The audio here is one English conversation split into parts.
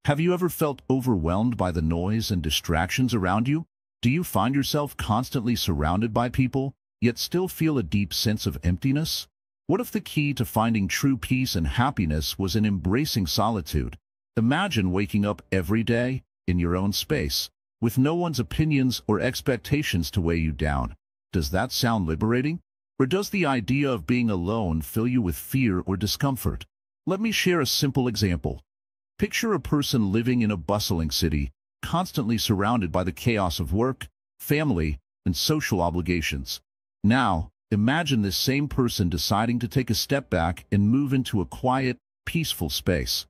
Have you ever felt overwhelmed by the noise and distractions around you? Do you find yourself constantly surrounded by people, yet still feel a deep sense of emptiness? What if the key to finding true peace and happiness was in embracing solitude? Imagine waking up every day in your own space, with no one's opinions or expectations to weigh you down. Does that sound liberating? Or does the idea of being alone fill you with fear or discomfort? Let me share a simple example. Picture a person living in a bustling city, constantly surrounded by the chaos of work, family, and social obligations. Now, imagine this same person deciding to take a step back and move into a quiet, peaceful space,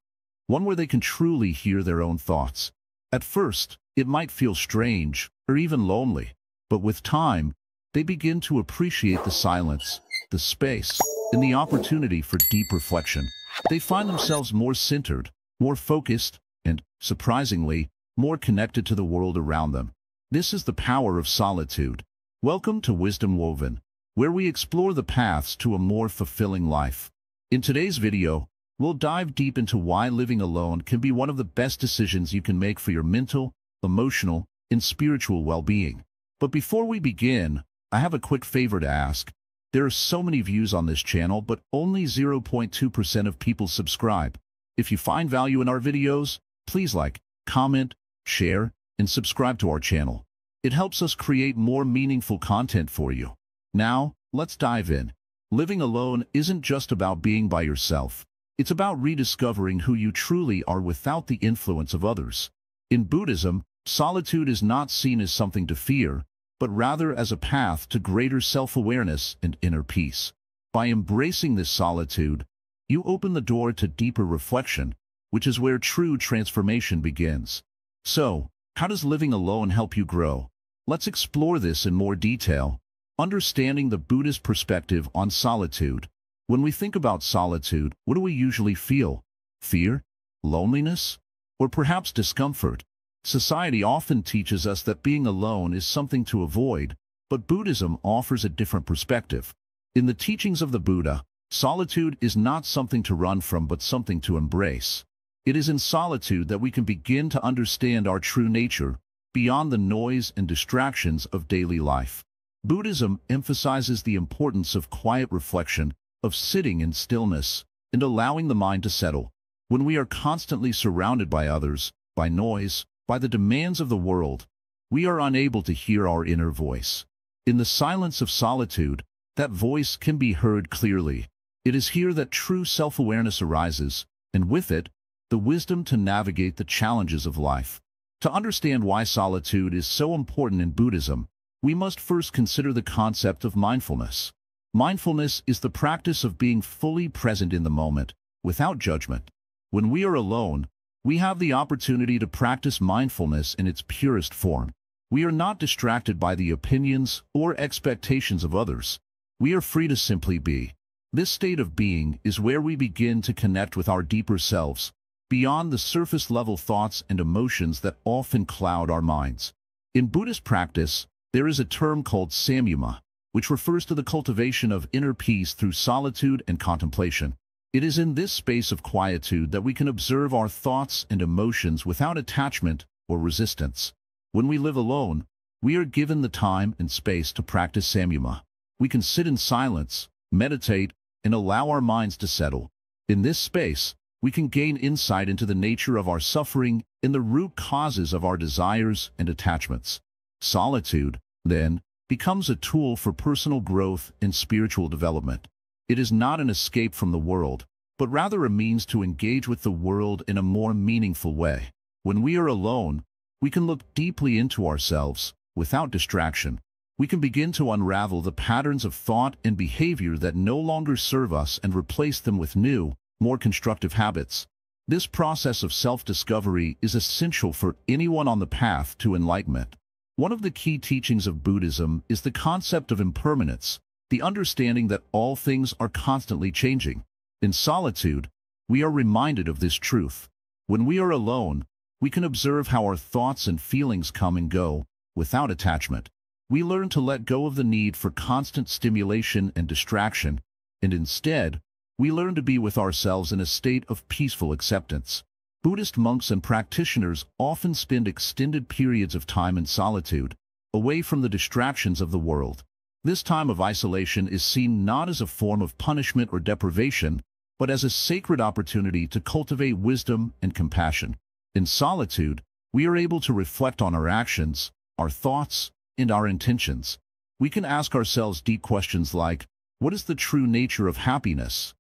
one where they can truly hear their own thoughts. At first, it might feel strange or even lonely, but with time, they begin to appreciate the silence, the space, and the opportunity for deep reflection. They find themselves more centered, more focused, and, surprisingly, more connected to the world around them. This is the power of solitude. Welcome to Wisdom Woven, where we explore the paths to a more fulfilling life. In today's video, we'll dive deep into why living alone can be one of the best decisions you can make for your mental, emotional, and spiritual well-being. But before we begin, I have a quick favor to ask. There are so many views on this channel, but only 0.2% of people subscribe. If you find value in our videos, please like, comment, share, and subscribe to our channel. It helps us create more meaningful content for you. Now, let's dive in. Living alone isn't just about being by yourself. It's about rediscovering who you truly are without the influence of others. In Buddhism, solitude is not seen as something to fear, but rather as a path to greater self-awareness and inner peace. By embracing this solitude, you open the door to deeper reflection, which is where true transformation begins. So, how does living alone help you grow? Let's explore this in more detail, understanding the Buddhist perspective on solitude. When we think about solitude, what do we usually feel? Fear? Loneliness? Or perhaps discomfort? Society often teaches us that being alone is something to avoid, but Buddhism offers a different perspective. In the teachings of the Buddha, solitude is not something to run from but something to embrace. It is in solitude that we can begin to understand our true nature, beyond the noise and distractions of daily life. Buddhism emphasizes the importance of quiet reflection, of sitting in stillness, and allowing the mind to settle. When we are constantly surrounded by others, by noise, by the demands of the world, we are unable to hear our inner voice. In the silence of solitude, that voice can be heard clearly. It is here that true self-awareness arises, and with it, the wisdom to navigate the challenges of life. To understand why solitude is so important in Buddhism, we must first consider the concept of mindfulness. Mindfulness is the practice of being fully present in the moment, without judgment. When we are alone, we have the opportunity to practice mindfulness in its purest form. We are not distracted by the opinions or expectations of others. We are free to simply be. This state of being is where we begin to connect with our deeper selves, beyond the surface-level thoughts and emotions that often cloud our minds. In Buddhist practice, there is a term called samyama, which refers to the cultivation of inner peace through solitude and contemplation. It is in this space of quietude that we can observe our thoughts and emotions without attachment or resistance. When we live alone, we are given the time and space to practice samyama. We can sit in silence, meditate, and allow our minds to settle. In this space, we can gain insight into the nature of our suffering and the root causes of our desires and attachments. Solitude, then, becomes a tool for personal growth and spiritual development. It is not an escape from the world, but rather a means to engage with the world in a more meaningful way. When we are alone, we can look deeply into ourselves, without distraction. We can begin to unravel the patterns of thought and behavior that no longer serve us and replace them with new, more constructive habits. This process of self-discovery is essential for anyone on the path to enlightenment. One of the key teachings of Buddhism is the concept of impermanence, the understanding that all things are constantly changing. In solitude, we are reminded of this truth. When we are alone, we can observe how our thoughts and feelings come and go, without attachment. We learn to let go of the need for constant stimulation and distraction, and instead, we learn to be with ourselves in a state of peaceful acceptance. Buddhist monks and practitioners often spend extended periods of time in solitude, away from the distractions of the world. This time of isolation is seen not as a form of punishment or deprivation, but as a sacred opportunity to cultivate wisdom and compassion. In solitude, we are able to reflect on our actions, our thoughts, and our intentions. We can ask ourselves deep questions like, what is the true nature of happiness?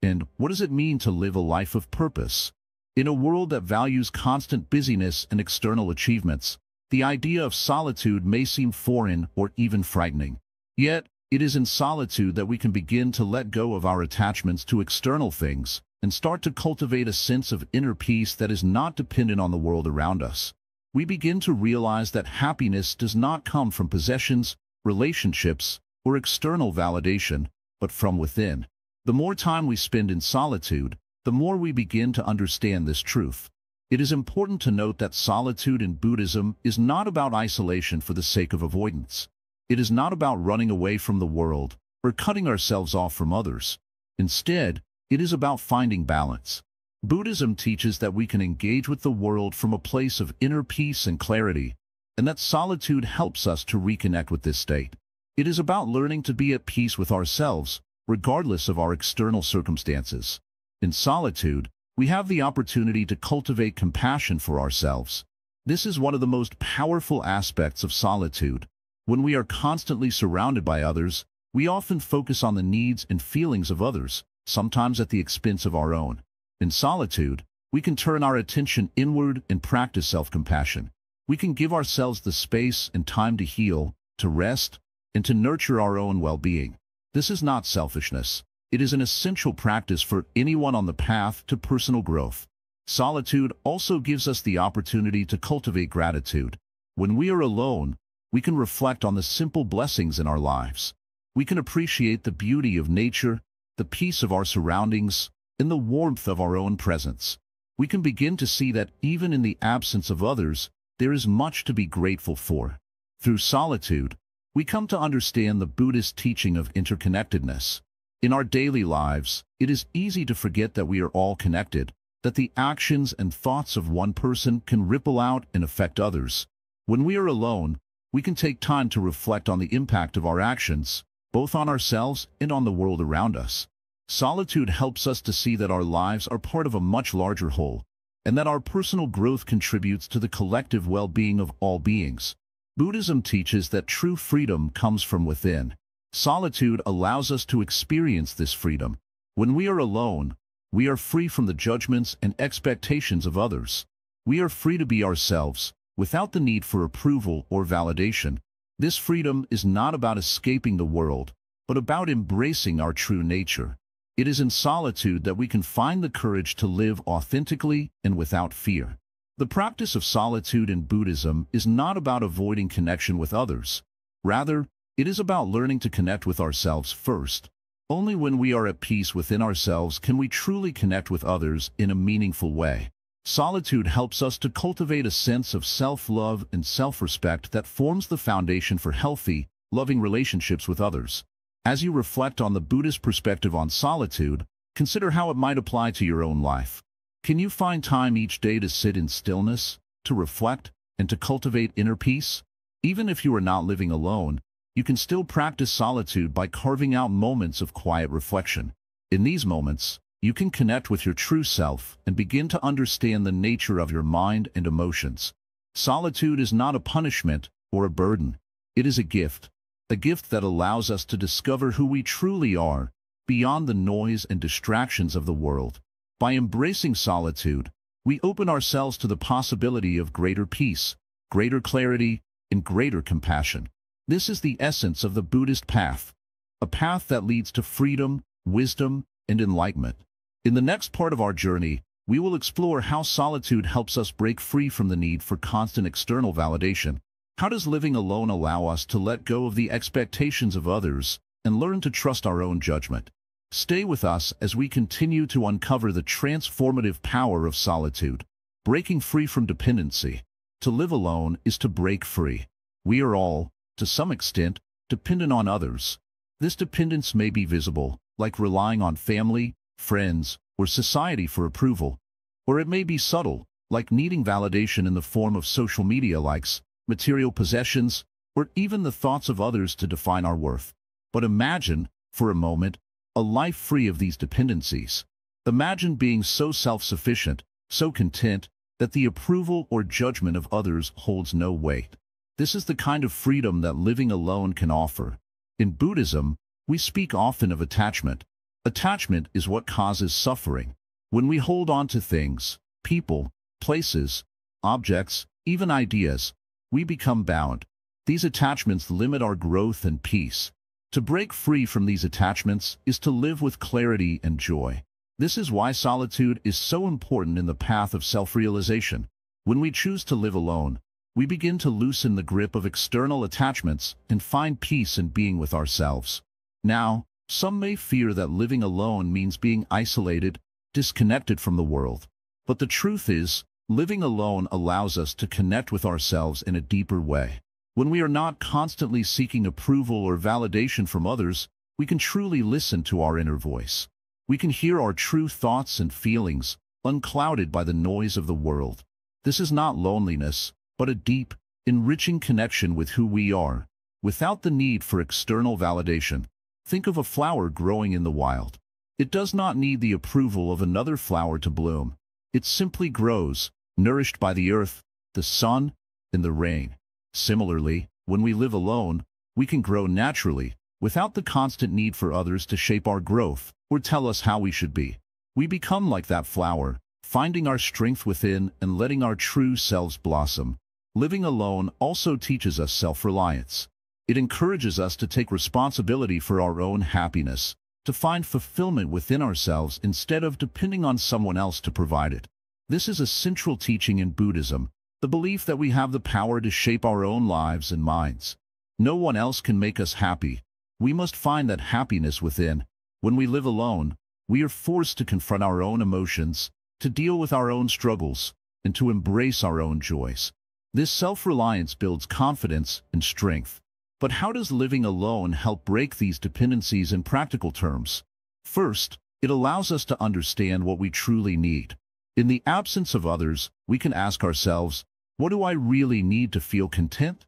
And what does it mean to live a life of purpose? In a world that values constant busyness and external achievements, the idea of solitude may seem foreign or even frightening. Yet, it is in solitude that we can begin to let go of our attachments to external things and start to cultivate a sense of inner peace that is not dependent on the world around us. We begin to realize that happiness does not come from possessions, relationships, or external validation, but from within. The more time we spend in solitude, the more we begin to understand this truth. It is important to note that solitude in Buddhism is not about isolation for the sake of avoidance. It is not about running away from the world or cutting ourselves off from others. Instead, it is about finding balance. Buddhism teaches that we can engage with the world from a place of inner peace and clarity, and that solitude helps us to reconnect with this state. It is about learning to be at peace with ourselves, regardless of our external circumstances. In solitude, we have the opportunity to cultivate compassion for ourselves. This is one of the most powerful aspects of solitude. When we are constantly surrounded by others, we often focus on the needs and feelings of others, sometimes at the expense of our own. In solitude, we can turn our attention inward and practice self-compassion. We can give ourselves the space and time to heal, to rest, and to nurture our own well-being. This is not selfishness. It is an essential practice for anyone on the path to personal growth. Solitude also gives us the opportunity to cultivate gratitude. When we are alone, we can reflect on the simple blessings in our lives. We can appreciate the beauty of nature, the peace of our surroundings, and the warmth of our own presence. We can begin to see that even in the absence of others, there is much to be grateful for. Through solitude, we come to understand the Buddhist teaching of interconnectedness. In our daily lives, it is easy to forget that we are all connected, that the actions and thoughts of one person can ripple out and affect others. When we are alone, we can take time to reflect on the impact of our actions, both on ourselves and on the world around us. Solitude helps us to see that our lives are part of a much larger whole, and that our personal growth contributes to the collective well-being of all beings. Buddhism teaches that true freedom comes from within. Solitude allows us to experience this freedom. When we are alone, we are free from the judgments and expectations of others. We are free to be ourselves, without the need for approval or validation. This freedom is not about escaping the world, but about embracing our true nature. It is in solitude that we can find the courage to live authentically and without fear. The practice of solitude in Buddhism is not about avoiding connection with others. Rather, it is about learning to connect with ourselves first. Only when we are at peace within ourselves can we truly connect with others in a meaningful way. Solitude helps us to cultivate a sense of self-love and self-respect that forms the foundation for healthy, loving relationships with others. As you reflect on the Buddhist perspective on solitude, consider how it might apply to your own life. Can you find time each day to sit in stillness, to reflect, and to cultivate inner peace? Even if you are not living alone, you can still practice solitude by carving out moments of quiet reflection. In these moments, you can connect with your true self and begin to understand the nature of your mind and emotions. Solitude is not a punishment or a burden. It is a gift that allows us to discover who we truly are, beyond the noise and distractions of the world. By embracing solitude, we open ourselves to the possibility of greater peace, greater clarity, and greater compassion. This is the essence of the Buddhist path, a path that leads to freedom, wisdom, and enlightenment. In the next part of our journey, we will explore how solitude helps us break free from the need for constant external validation. How does living alone allow us to let go of the expectations of others and learn to trust our own judgment? Stay with us as we continue to uncover the transformative power of solitude. Breaking free from dependency. To live alone is to break free. We are all, to some extent, dependent on others. This dependence may be visible, like relying on family, friends, or society for approval. Or it may be subtle, like needing validation in the form of social media likes, material possessions, or even the thoughts of others to define our worth. But imagine, for a moment, a life free of these dependencies. Imagine being so self-sufficient, so content, that the approval or judgment of others holds no weight. This is the kind of freedom that living alone can offer. In Buddhism, we speak often of attachment. Attachment is what causes suffering. When we hold on to things, people, places, objects, even ideas, we become bound. These attachments limit our growth and peace. To break free from these attachments is to live with clarity and joy. This is why solitude is so important in the path of self-realization. When we choose to live alone, we begin to loosen the grip of external attachments and find peace in being with ourselves. Now, some may fear that living alone means being isolated, disconnected from the world. But the truth is, living alone allows us to connect with ourselves in a deeper way. When we are not constantly seeking approval or validation from others, we can truly listen to our inner voice. We can hear our true thoughts and feelings, unclouded by the noise of the world. This is not loneliness, but a deep, enriching connection with who we are, without the need for external validation. Think of a flower growing in the wild. It does not need the approval of another flower to bloom. It simply grows, nourished by the earth, the sun, and the rain. Similarly, when we live alone, we can grow naturally, without the constant need for others to shape our growth or tell us how we should be. We become like that flower, finding our strength within and letting our true selves blossom. Living alone also teaches us self-reliance. It encourages us to take responsibility for our own happiness, to find fulfillment within ourselves instead of depending on someone else to provide it. This is a central teaching in Buddhism, the belief that we have the power to shape our own lives and minds. No one else can make us happy. We must find that happiness within. When we live alone, we are forced to confront our own emotions, to deal with our own struggles, and to embrace our own joys. This self-reliance builds confidence and strength. But how does living alone help break these dependencies in practical terms? First, it allows us to understand what we truly need. In the absence of others, we can ask ourselves, what do I really need to feel content?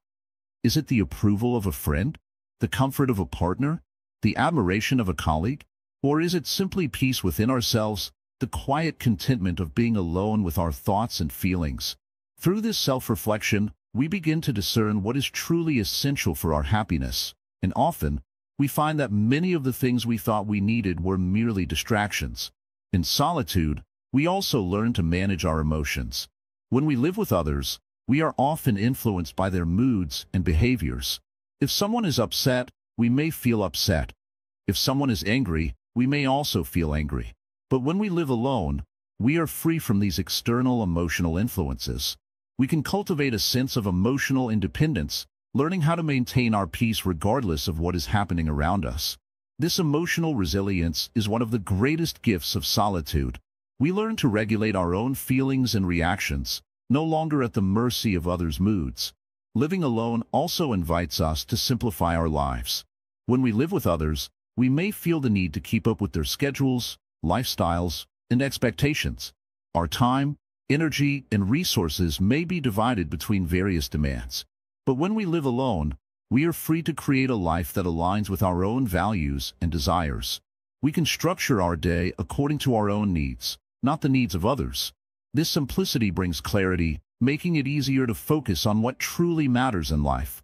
Is it the approval of a friend, the comfort of a partner, the admiration of a colleague? Or is it simply peace within ourselves, the quiet contentment of being alone with our thoughts and feelings? Through this self-reflection, we begin to discern what is truly essential for our happiness, and often, we find that many of the things we thought we needed were merely distractions. In solitude, we also learn to manage our emotions. When we live with others, we are often influenced by their moods and behaviors. If someone is upset, we may feel upset. If someone is angry, we may also feel angry. But when we live alone, we are free from these external emotional influences. We can cultivate a sense of emotional independence, learning how to maintain our peace regardless of what is happening around us. This emotional resilience is one of the greatest gifts of solitude. We learn to regulate our own feelings and reactions, no longer at the mercy of others' moods. Living alone also invites us to simplify our lives. When we live with others, we may feel the need to keep up with their schedules, lifestyles, and expectations. Our time, energy, and resources may be divided between various demands. But when we live alone, we are free to create a life that aligns with our own values and desires. We can structure our day according to our own needs, not the needs of others. This simplicity brings clarity, making it easier to focus on what truly matters in life: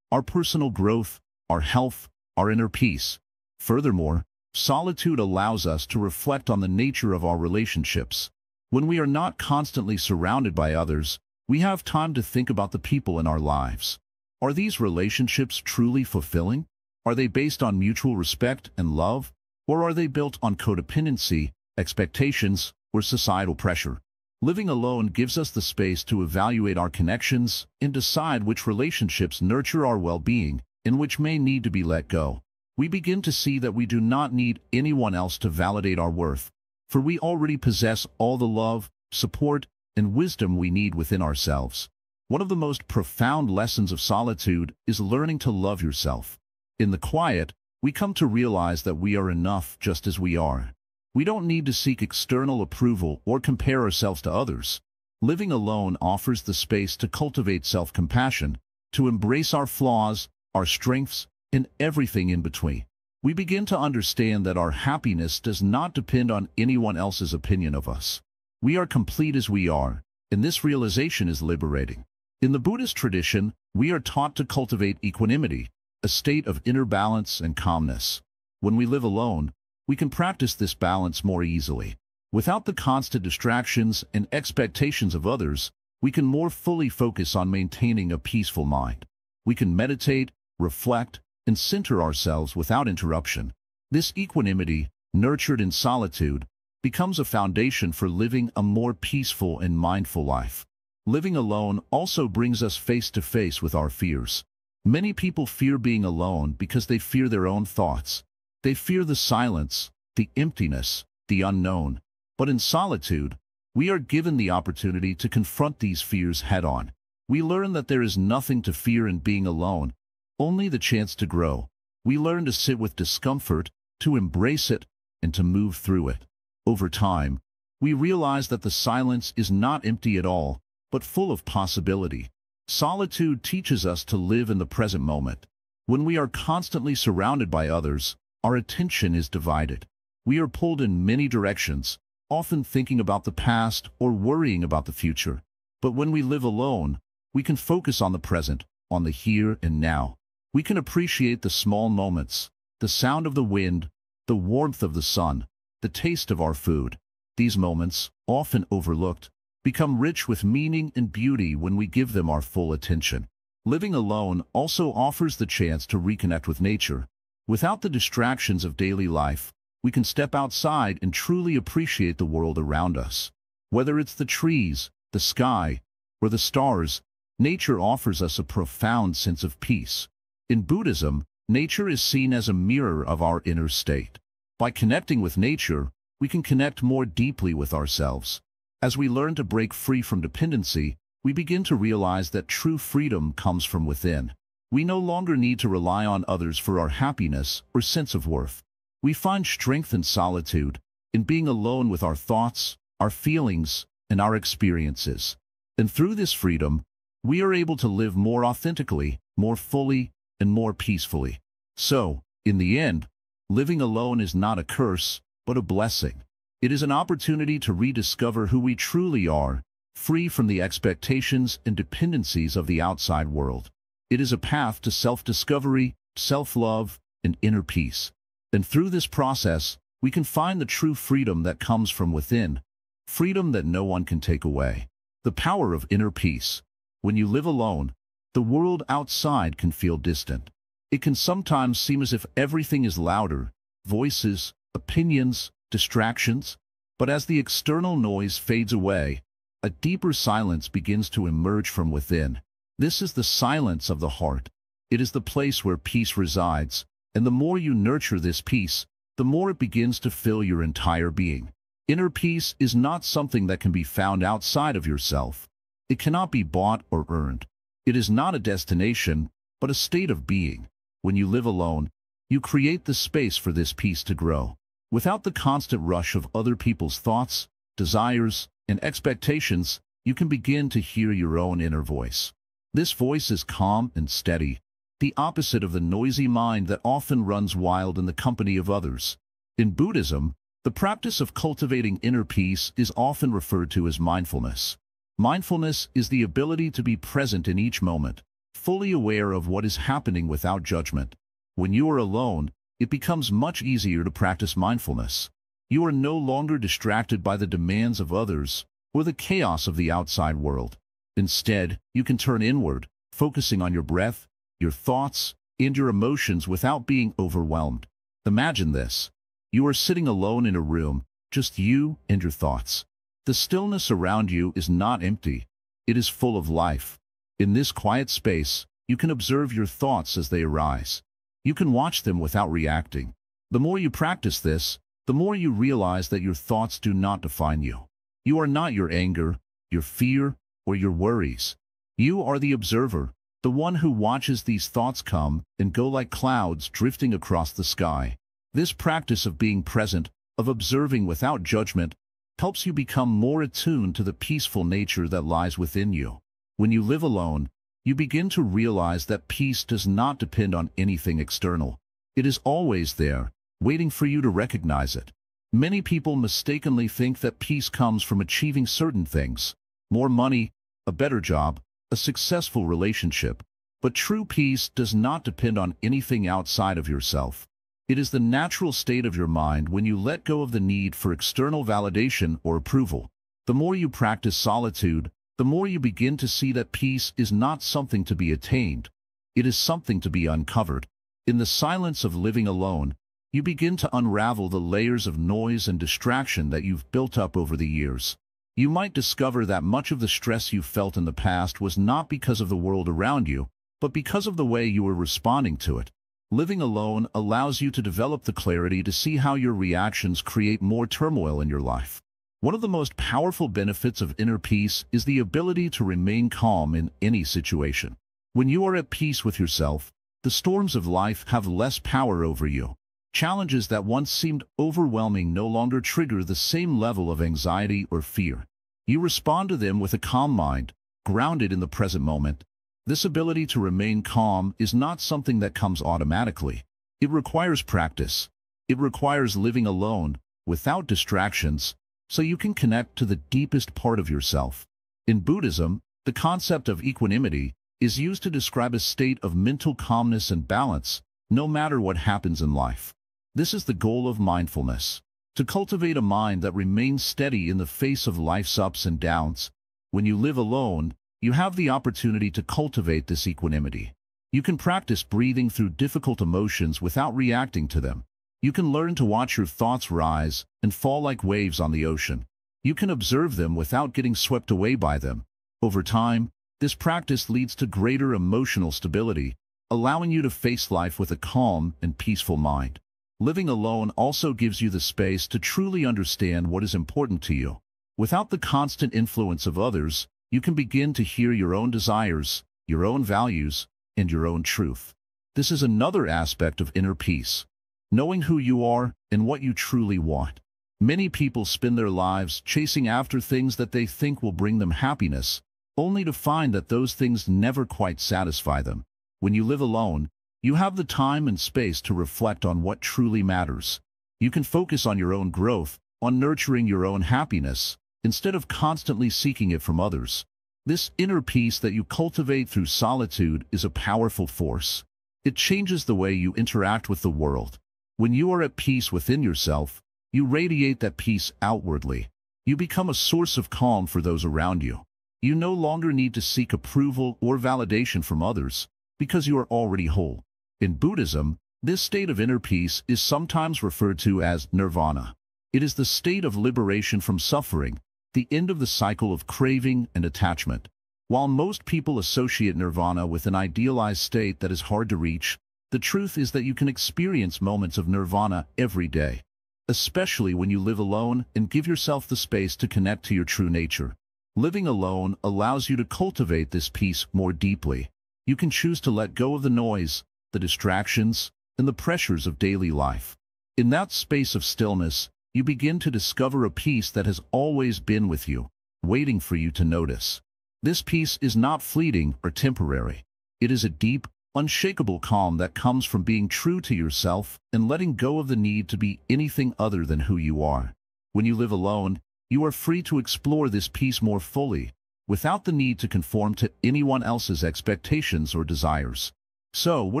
our personal growth, our health, our inner peace. Furthermore, solitude allows us to reflect on the nature of our relationships. When we are not constantly surrounded by others, we have time to think about the people in our lives. Are these relationships truly fulfilling? Are they based on mutual respect and love? Or are they built on codependency, expectations, or societal pressure? Living alone gives us the space to evaluate our connections and decide which relationships nurture our well-being and which may need to be let go. We begin to see that we do not need anyone else to validate our worth, for we already possess all the love, support, and wisdom we need within ourselves. One of the most profound lessons of solitude is learning to love yourself. In the quiet, we come to realize that we are enough just as we are. We don't need to seek external approval or compare ourselves to others. Living alone offers the space to cultivate self-compassion, to embrace our flaws, our strengths, and everything in between. We begin to understand that our happiness does not depend on anyone else's opinion of us. We are complete as we are, and this realization is liberating. In the Buddhist tradition, we are taught to cultivate equanimity, a state of inner balance and calmness. When we live alone, we can practice this balance more easily. Without the constant distractions and expectations of others, we can more fully focus on maintaining a peaceful mind. We can meditate, reflect, and center ourselves without interruption. This equanimity, nurtured in solitude, becomes a foundation for living a more peaceful and mindful life. Living alone also brings us face to face with our fears. Many people fear being alone because they fear their own thoughts. They fear the silence, the emptiness, the unknown. But in solitude, we are given the opportunity to confront these fears head-on. We learn that there is nothing to fear in being alone, only the chance to grow. We learn to sit with discomfort, to embrace it, and to move through it. Over time, we realize that the silence is not empty at all, but full of possibility. Solitude teaches us to live in the present moment. When we are constantly surrounded by others, our attention is divided. We are pulled in many directions, often thinking about the past or worrying about the future. But when we live alone, we can focus on the present, on the here and now. We can appreciate the small moments, the sound of the wind, the warmth of the sun, the taste of our food. These moments, often overlooked, become rich with meaning and beauty when we give them our full attention. Living alone also offers the chance to reconnect with nature. Without the distractions of daily life, we can step outside and truly appreciate the world around us. Whether it's the trees, the sky, or the stars, nature offers us a profound sense of peace. In Buddhism, nature is seen as a mirror of our inner state. By connecting with nature, we can connect more deeply with ourselves. As we learn to break free from dependency, we begin to realize that true freedom comes from within. We no longer need to rely on others for our happiness or sense of worth. We find strength in solitude, in being alone with our thoughts, our feelings, and our experiences. And through this freedom, we are able to live more authentically, more fully, and more peacefully. So, in the end, living alone is not a curse, but a blessing. It is an opportunity to rediscover who we truly are, free from the expectations and dependencies of the outside world. It is a path to self-discovery, self-love, and inner peace. And through this process, we can find the true freedom that comes from within, freedom that no one can take away. The power of inner peace. When you live alone, the world outside can feel distant. It can sometimes seem as if everything is louder, voices, opinions, distractions. But as the external noise fades away, a deeper silence begins to emerge from within. This is the silence of the heart. It is the place where peace resides, and the more you nurture this peace, the more it begins to fill your entire being. Inner peace is not something that can be found outside of yourself. It cannot be bought or earned. It is not a destination, but a state of being. When you live alone, you create the space for this peace to grow. Without the constant rush of other people's thoughts, desires, and expectations, you can begin to hear your own inner voice. This voice is calm and steady, the opposite of the noisy mind that often runs wild in the company of others. In Buddhism, the practice of cultivating inner peace is often referred to as mindfulness. Mindfulness is the ability to be present in each moment, fully aware of what is happening without judgment. When you are alone, it becomes much easier to practice mindfulness. You are no longer distracted by the demands of others or the chaos of the outside world. Instead, you can turn inward, focusing on your breath, your thoughts, and your emotions without being overwhelmed. Imagine this. You are sitting alone in a room, just you and your thoughts. The stillness around you is not empty. It is full of life. In this quiet space, you can observe your thoughts as they arise. You can watch them without reacting. The more you practice this, the more you realize that your thoughts do not define you. You are not your anger, your fear, or your worries. You are the observer, the one who watches these thoughts come and go like clouds drifting across the sky. This practice of being present of observing without judgment, helps you become more attuned to the peaceful nature that lies within you. When you live alone, you begin to realize that peace does not depend on anything external. It is always there, waiting for you to recognize it. Many people mistakenly think that peace comes from achieving certain things: more money, a better job, a successful relationship. But true peace does not depend on anything outside of yourself. It is the natural state of your mind when you let go of the need for external validation or approval. The more you practice solitude, the more you begin to see that peace is not something to be attained. It is something to be uncovered. In the silence of living alone, you begin to unravel the layers of noise and distraction that you've built up over the years. You might discover that much of the stress you felt in the past was not because of the world around you, but because of the way you were responding to it. Living alone allows you to develop the clarity to see how your reactions create more turmoil in your life. One of the most powerful benefits of inner peace is the ability to remain calm in any situation. When you are at peace with yourself, the storms of life have less power over you. Challenges that once seemed overwhelming no longer trigger the same level of anxiety or fear. You respond to them with a calm mind, grounded in the present moment. This ability to remain calm is not something that comes automatically. It requires practice. It requires living alone, without distractions, so you can connect to the deepest part of yourself. In Buddhism, the concept of equanimity is used to describe a state of mental calmness and balance, no matter what happens in life. This is the goal of mindfulness: to cultivate a mind that remains steady in the face of life's ups and downs. When you live alone, you have the opportunity to cultivate this equanimity. You can practice breathing through difficult emotions without reacting to them. You can learn to watch your thoughts rise and fall like waves on the ocean. You can observe them without getting swept away by them. Over time, this practice leads to greater emotional stability, allowing you to face life with a calm and peaceful mind. Living alone also gives you the space to truly understand what is important to you. Without the constant influence of others, you can begin to hear your own desires, your own values, and your own truth. This is another aspect of inner peace: knowing who you are and what you truly want. Many people spend their lives chasing after things that they think will bring them happiness, only to find that those things never quite satisfy them. When you live alone, you have the time and space to reflect on what truly matters. You can focus on your own growth, on nurturing your own happiness, instead of constantly seeking it from others. This inner peace that you cultivate through solitude is a powerful force. It changes the way you interact with the world. When you are at peace within yourself, you radiate that peace outwardly. You become a source of calm for those around you. You no longer need to seek approval or validation from others, because you are already whole. In Buddhism, this state of inner peace is sometimes referred to as nirvana. It is the state of liberation from suffering, the end of the cycle of craving and attachment. While most people associate nirvana with an idealized state that is hard to reach, the truth is that you can experience moments of nirvana every day, especially when you live alone and give yourself the space to connect to your true nature. Living alone allows you to cultivate this peace more deeply. You can choose to let go of the noise, the distractions, and the pressures of daily life. In that space of stillness, you begin to discover a peace that has always been with you, waiting for you to notice. This peace is not fleeting or temporary. It is a deep, unshakable calm that comes from being true to yourself and letting go of the need to be anything other than who you are. When you live alone, you are free to explore this peace more fully, without the need to conform to anyone else's expectations or desires. So, what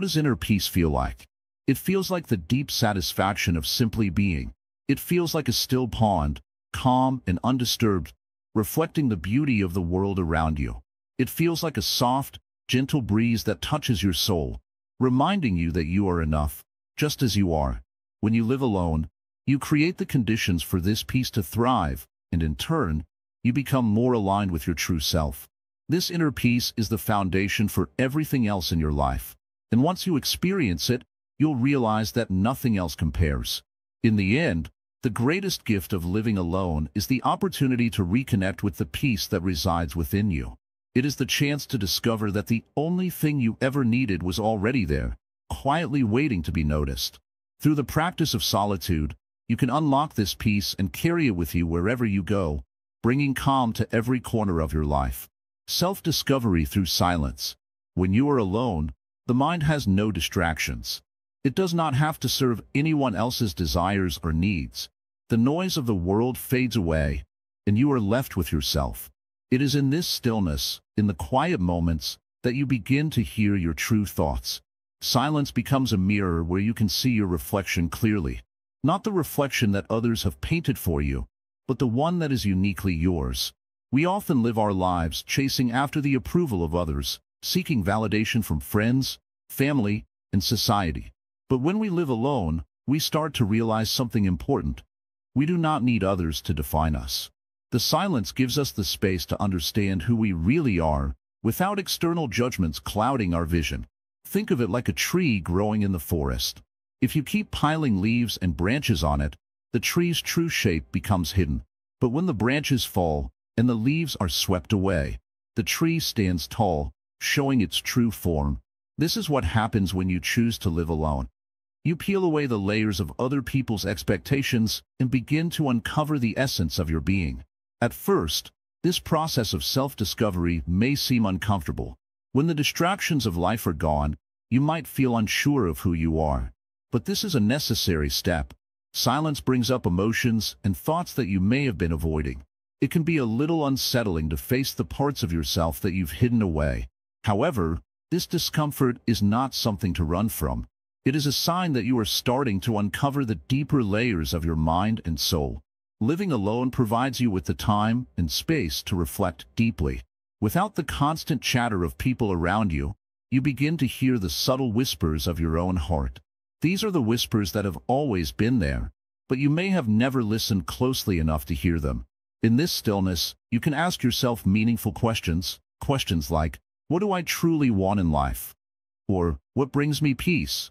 does inner peace feel like? It feels like the deep satisfaction of simply being. It feels like a still pond, calm and undisturbed, reflecting the beauty of the world around you. It feels like a soft, gentle breeze that touches your soul, reminding you that you are enough, just as you are. When you live alone, you create the conditions for this peace to thrive, and in turn, you become more aligned with your true self. This inner peace is the foundation for everything else in your life, and once you experience it, you'll realize that nothing else compares. In the end, the greatest gift of living alone is the opportunity to reconnect with the peace that resides within you. It is the chance to discover that the only thing you ever needed was already there, quietly waiting to be noticed. Through the practice of solitude, you can unlock this peace and carry it with you wherever you go, bringing calm to every corner of your life. Self-discovery through silence. When you are alone, the mind has no distractions. It does not have to serve anyone else's desires or needs. The noise of the world fades away, and you are left with yourself. It is in this stillness, in the quiet moments, that you begin to hear your true thoughts. Silence becomes a mirror where you can see your reflection clearly. Not the reflection that others have painted for you, but the one that is uniquely yours. We often live our lives chasing after the approval of others, seeking validation from friends, family, and society. But when we live alone, we start to realize something important. We do not need others to define us. The silence gives us the space to understand who we really are, without external judgments clouding our vision. Think of it like a tree growing in the forest. If you keep piling leaves and branches on it, the tree's true shape becomes hidden. But when the branches fall and the leaves are swept away, the tree stands tall, showing its true form. This is what happens when you choose to live alone. You peel away the layers of other people's expectations and begin to uncover the essence of your being. At first, this process of self-discovery may seem uncomfortable. When the distractions of life are gone, you might feel unsure of who you are. But this is a necessary step. Silence brings up emotions and thoughts that you may have been avoiding. It can be a little unsettling to face the parts of yourself that you've hidden away. However, this discomfort is not something to run from. It is a sign that you are starting to uncover the deeper layers of your mind and soul. Living alone provides you with the time and space to reflect deeply. Without the constant chatter of people around you, you begin to hear the subtle whispers of your own heart. These are the whispers that have always been there, but you may have never listened closely enough to hear them. In this stillness, you can ask yourself meaningful questions. Questions like, what do I truly want in life? Or, what brings me peace?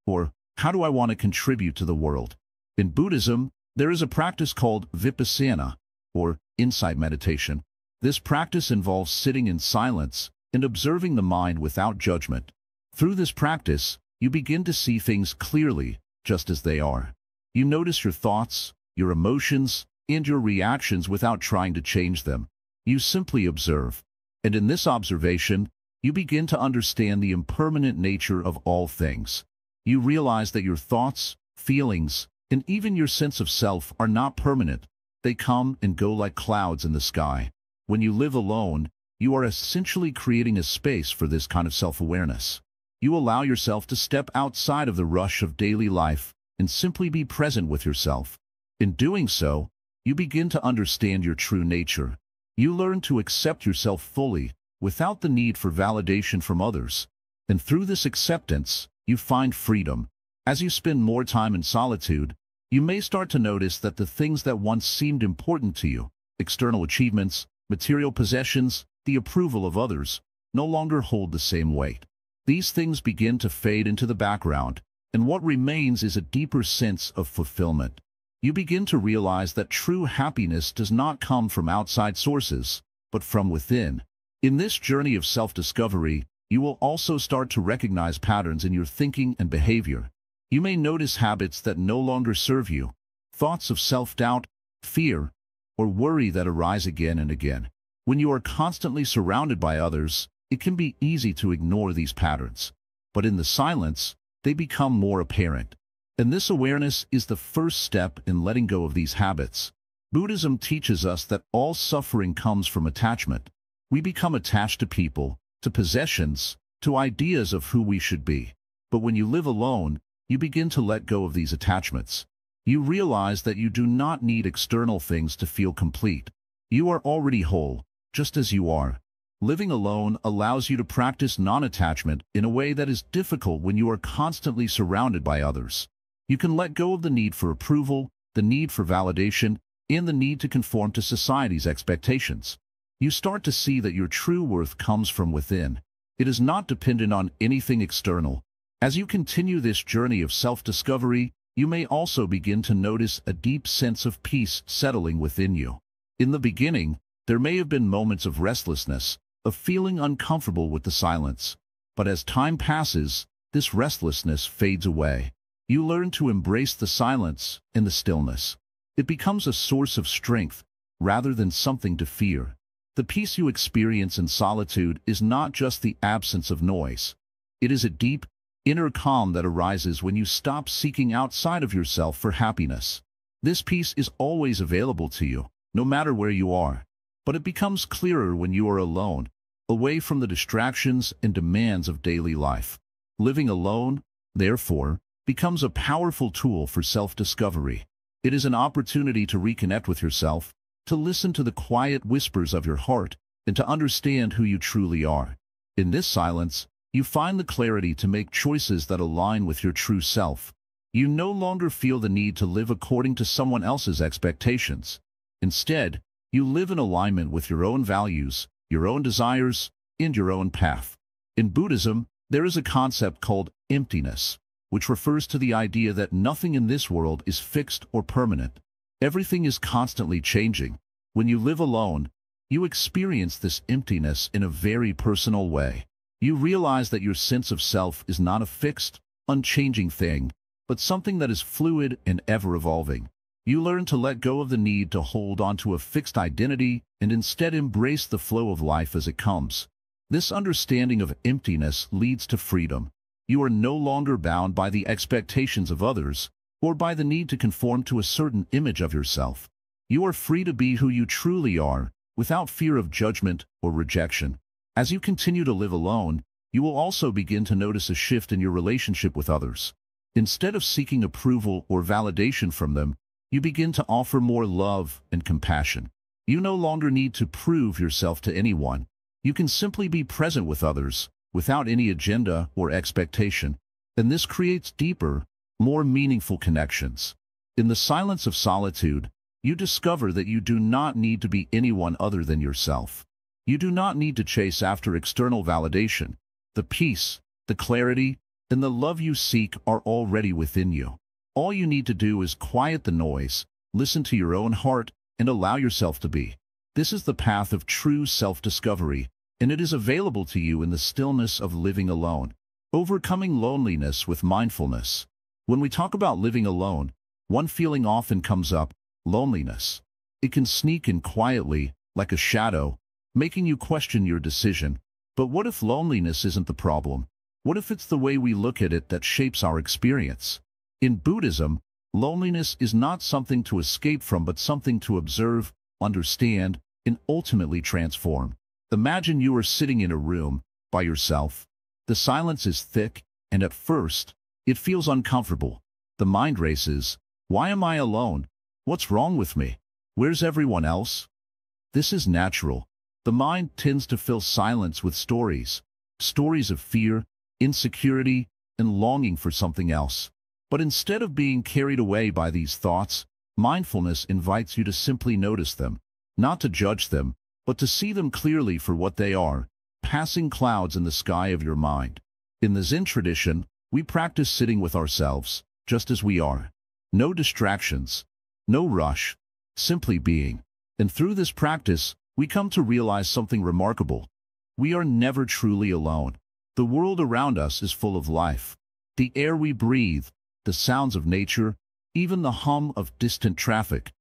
Or, how do I want to contribute to the world? In Buddhism, there is a practice called vipassana, or insight meditation. This practice involves sitting in silence and observing the mind without judgment. Through this practice, you begin to see things clearly, just as they are. You notice your thoughts, your emotions, and your reactions without trying to change them. You simply observe. And in this observation, you begin to understand the impermanent nature of all things. You realize that your thoughts, feelings, and even your sense of self are not permanent. They come and go like clouds in the sky. When you live alone, you are essentially creating a space for this kind of self-awareness. You allow yourself to step outside of the rush of daily life and simply be present with yourself. In doing so, you begin to understand your true nature. You learn to accept yourself fully, without the need for validation from others. And through this acceptance, you find freedom. As you spend more time in solitude, you may start to notice that the things that once seemed important to you, external achievements, material possessions, the approval of others, no longer hold the same weight. These things begin to fade into the background, and what remains is a deeper sense of fulfillment. You begin to realize that true happiness does not come from outside sources, but from within. In this journey of self-discovery, you will also start to recognize patterns in your thinking and behavior. You may notice habits that no longer serve you, thoughts of self-doubt, fear, or worry that arise again and again. When you are constantly surrounded by others, it can be easy to ignore these patterns. But in the silence, they become more apparent. And this awareness is the first step in letting go of these habits. Buddhism teaches us that all suffering comes from attachment. We become attached to people, to possessions, to ideas of who we should be. But when you live alone, you begin to let go of these attachments. You realize that you do not need external things to feel complete. You are already whole, just as you are. Living alone allows you to practice non-attachment in a way that is difficult when you are constantly surrounded by others. You can let go of the need for approval, the need for validation, and the need to conform to society's expectations. You start to see that your true worth comes from within. It is not dependent on anything external. As you continue this journey of self-discovery, you may also begin to notice a deep sense of peace settling within you. In the beginning, there may have been moments of restlessness, of feeling uncomfortable with the silence. But as time passes, this restlessness fades away. You learn to embrace the silence and the stillness. It becomes a source of strength rather than something to fear. The peace you experience in solitude is not just the absence of noise. It is a deep, inner calm that arises when you stop seeking outside of yourself for happiness. This peace is always available to you, no matter where you are. But it becomes clearer when you are alone, away from the distractions and demands of daily life. Living alone, therefore, becomes a powerful tool for self-discovery. It is an opportunity to reconnect with yourself, to listen to the quiet whispers of your heart, and to understand who you truly are. In this silence, you find the clarity to make choices that align with your true self. You no longer feel the need to live according to someone else's expectations. Instead, you live in alignment with your own values, your own desires, and your own path. In Buddhism, there is a concept called emptiness, which refers to the idea that nothing in this world is fixed or permanent. Everything is constantly changing. When you live alone, you experience this emptiness in a very personal way. You realize that your sense of self is not a fixed, unchanging thing, but something that is fluid and ever-evolving. You learn to let go of the need to hold on to a fixed identity and instead embrace the flow of life as it comes. This understanding of emptiness leads to freedom. You are no longer bound by the expectations of others, or by the need to conform to a certain image of yourself. You are free to be who you truly are, without fear of judgment or rejection. As you continue to live alone, you will also begin to notice a shift in your relationship with others. Instead of seeking approval or validation from them, you begin to offer more love and compassion. You no longer need to prove yourself to anyone. You can simply be present with others, without any agenda or expectation, and this creates deeper, more meaningful connections. In the silence of solitude, you discover that you do not need to be anyone other than yourself. You do not need to chase after external validation. The peace, the clarity, and the love you seek are already within you. All you need to do is quiet the noise, listen to your own heart, and allow yourself to be. This is the path of true self-discovery, and it is available to you in the stillness of living alone. Overcoming loneliness with mindfulness. When we talk about living alone, one feeling often comes up: loneliness. It can sneak in quietly, like a shadow, making you question your decision. But what if loneliness isn't the problem? What if it's the way we look at it that shapes our experience? In Buddhism, loneliness is not something to escape from but something to observe, understand, and ultimately transform. Imagine you are sitting in a room, by yourself. The silence is thick, and at first, it feels uncomfortable. The mind races. Why am I alone? What's wrong with me? Where's everyone else? This is natural. The mind tends to fill silence with stories. Stories of fear, insecurity, and longing for something else. But instead of being carried away by these thoughts, mindfulness invites you to simply notice them, not to judge them, but to see them clearly for what they are, passing clouds in the sky of your mind. In the Zen tradition, we practice sitting with ourselves, just as we are. No distractions, no rush, simply being. And through this practice, we come to realize something remarkable. We are never truly alone. The world around us is full of life. The air we breathe, the sounds of nature, even the hum of distant traffic,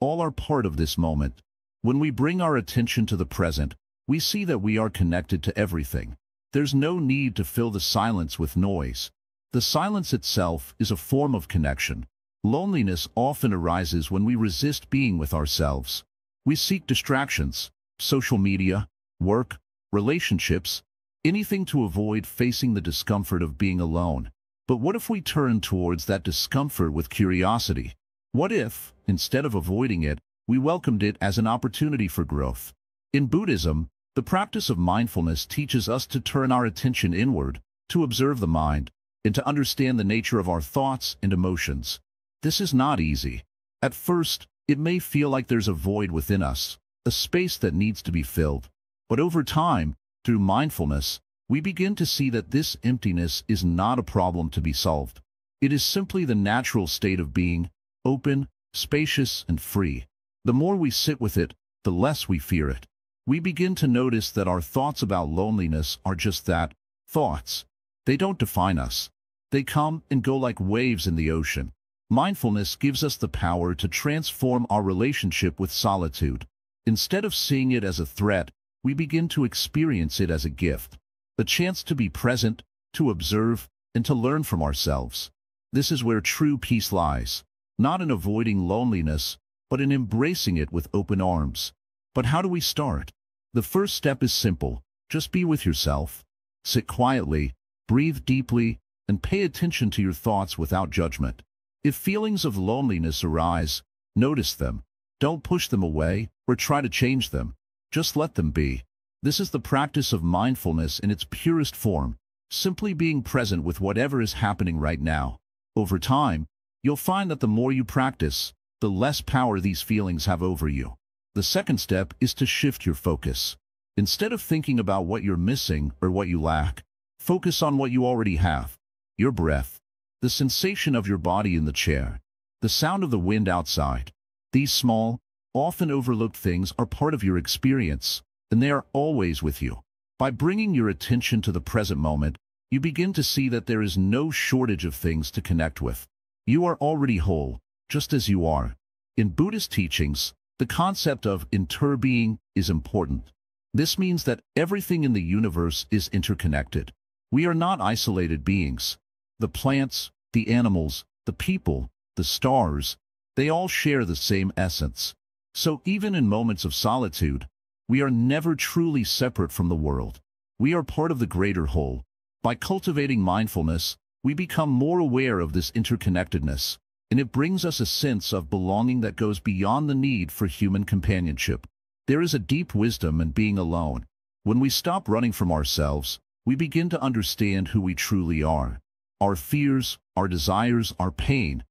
all are part of this moment. When we bring our attention to the present, we see that we are connected to everything. There's no need to fill the silence with noise. The silence itself is a form of connection. Loneliness often arises when we resist being with ourselves. We seek distractions, social media, work, relationships, anything to avoid facing the discomfort of being alone. But what if we turn towards that discomfort with curiosity? What if, instead of avoiding it, we welcomed it as an opportunity for growth? In Buddhism, the practice of mindfulness teaches us to turn our attention inward, to observe the mind, and to understand the nature of our thoughts and emotions. This is not easy. At first, it may feel like there's a void within us, a space that needs to be filled. But over time, through mindfulness, we begin to see that this emptiness is not a problem to be solved. It is simply the natural state of being, open, spacious, and free. The more we sit with it, the less we fear it. We begin to notice that our thoughts about loneliness are just that, thoughts. They don't define us. They come and go like waves in the ocean. Mindfulness gives us the power to transform our relationship with solitude. Instead of seeing it as a threat, we begin to experience it as a gift, a chance to be present, to observe, and to learn from ourselves. This is where true peace lies, not in avoiding loneliness, but in embracing it with open arms. But how do we start? The first step is simple. Just be with yourself. Sit quietly, breathe deeply, and pay attention to your thoughts without judgment. If feelings of loneliness arise, notice them. Don't push them away or try to change them. Just let them be. This is the practice of mindfulness in its purest form, simply being present with whatever is happening right now. Over time, you'll find that the more you practice, the less power these feelings have over you. The second step is to shift your focus. Instead of thinking about what you're missing or what you lack, focus on what you already have. Your breath, the sensation of your body in the chair, the sound of the wind outside. These small, often overlooked things are part of your experience, and they are always with you. By bringing your attention to the present moment, you begin to see that there is no shortage of things to connect with. You are already whole, just as you are. In Buddhist teachings, the concept of interbeing is important. This means that everything in the universe is interconnected. We are not isolated beings. The plants, the animals, the people, the stars, they all share the same essence. So even in moments of solitude, we are never truly separate from the world. We are part of the greater whole. By cultivating mindfulness, we become more aware of this interconnectedness, and it brings us a sense of belonging that goes beyond the need for human companionship. There is a deep wisdom in being alone. When we stop running from ourselves, we begin to understand who we truly are. Our fears, our desires, our pain,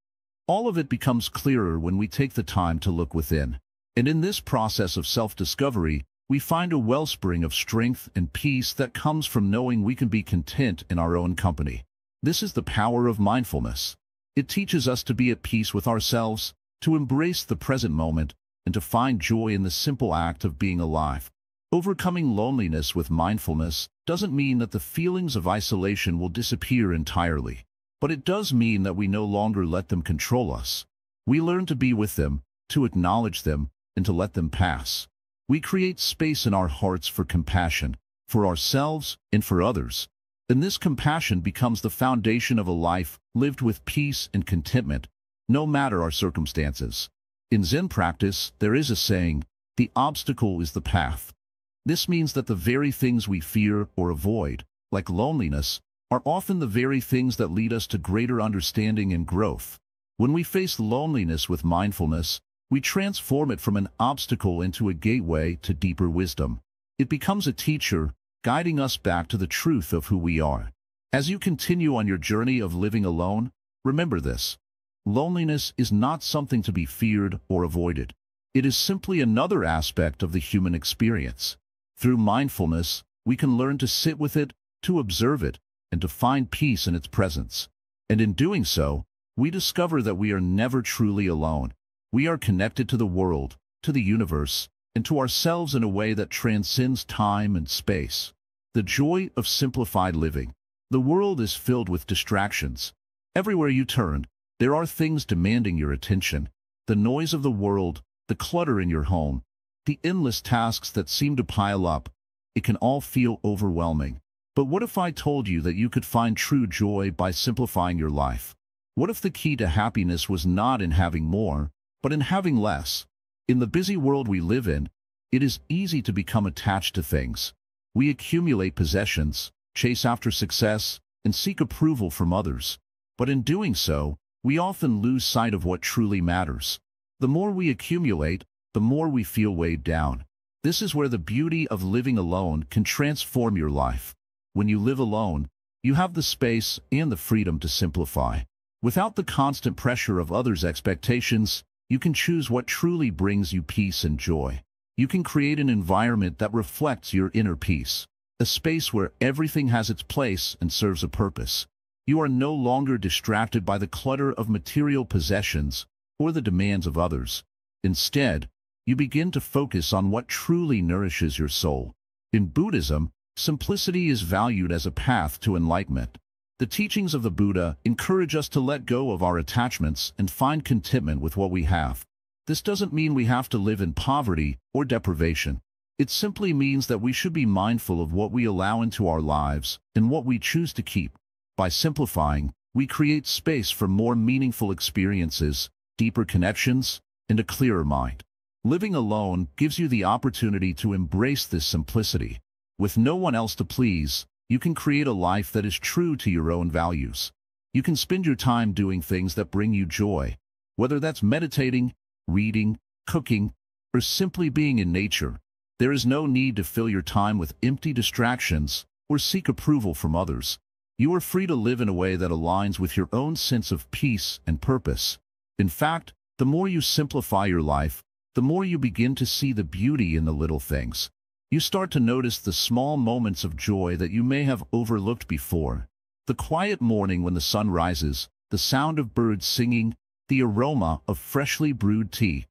all of it becomes clearer when we take the time to look within. And in this process of self-discovery, we find a wellspring of strength and peace that comes from knowing we can be content in our own company. This is the power of mindfulness. It teaches us to be at peace with ourselves, to embrace the present moment, and to find joy in the simple act of being alive. Overcoming loneliness with mindfulness doesn't mean that the feelings of isolation will disappear entirely, but it does mean that we no longer let them control us. We learn to be with them, to acknowledge them, and to let them pass. We create space in our hearts for compassion, for ourselves and for others. And this compassion becomes the foundation of a life lived with peace and contentment, no matter our circumstances. In Zen practice, there is a saying, "The obstacle is the path." This means that the very things we fear or avoid, like loneliness, are often the very things that lead us to greater understanding and growth. When we face loneliness with mindfulness, we transform it from an obstacle into a gateway to deeper wisdom. It becomes a teacher, guiding us back to the truth of who we are. As you continue on your journey of living alone, remember this. Loneliness is not something to be feared or avoided. It is simply another aspect of the human experience. Through mindfulness, we can learn to sit with it, to observe it, and to find peace in its presence. And in doing so, we discover that we are never truly alone. We are connected to the world, to the universe, and to ourselves in a way that transcends time and space. The joy of simplified living. The world is filled with distractions. Everywhere you turn, there are things demanding your attention. The noise of the world, the clutter in your home, the endless tasks that seem to pile up. It can all feel overwhelming. But what if I told you that you could find true joy by simplifying your life? What if the key to happiness was not in having more, but in having less? In the busy world we live in, it is easy to become attached to things. We accumulate possessions, chase after success, and seek approval from others. But in doing so, we often lose sight of what truly matters. The more we accumulate, the more we feel weighed down. This is where the beauty of living alone can transform your life. When you live alone, you have the space and the freedom to simplify. Without the constant pressure of others' expectations, you can choose what truly brings you peace and joy. You can create an environment that reflects your inner peace, a space where everything has its place and serves a purpose. You are no longer distracted by the clutter of material possessions or the demands of others. Instead, you begin to focus on what truly nourishes your soul. In Buddhism, simplicity is valued as a path to enlightenment. The teachings of the Buddha encourage us to let go of our attachments and find contentment with what we have. This doesn't mean we have to live in poverty or deprivation. It simply means that we should be mindful of what we allow into our lives and what we choose to keep. By simplifying, we create space for more meaningful experiences, deeper connections, and a clearer mind. Living alone gives you the opportunity to embrace this simplicity. With no one else to please, you can create a life that is true to your own values. You can spend your time doing things that bring you joy, whether that's meditating, reading, cooking, or simply being in nature. There is no need to fill your time with empty distractions or seek approval from others. You are free to live in a way that aligns with your own sense of peace and purpose. In fact, the more you simplify your life, the more you begin to see the beauty in the little things. You start to notice the small moments of joy that you may have overlooked before. The quiet morning when the sun rises, the sound of birds singing, the aroma of freshly brewed tea.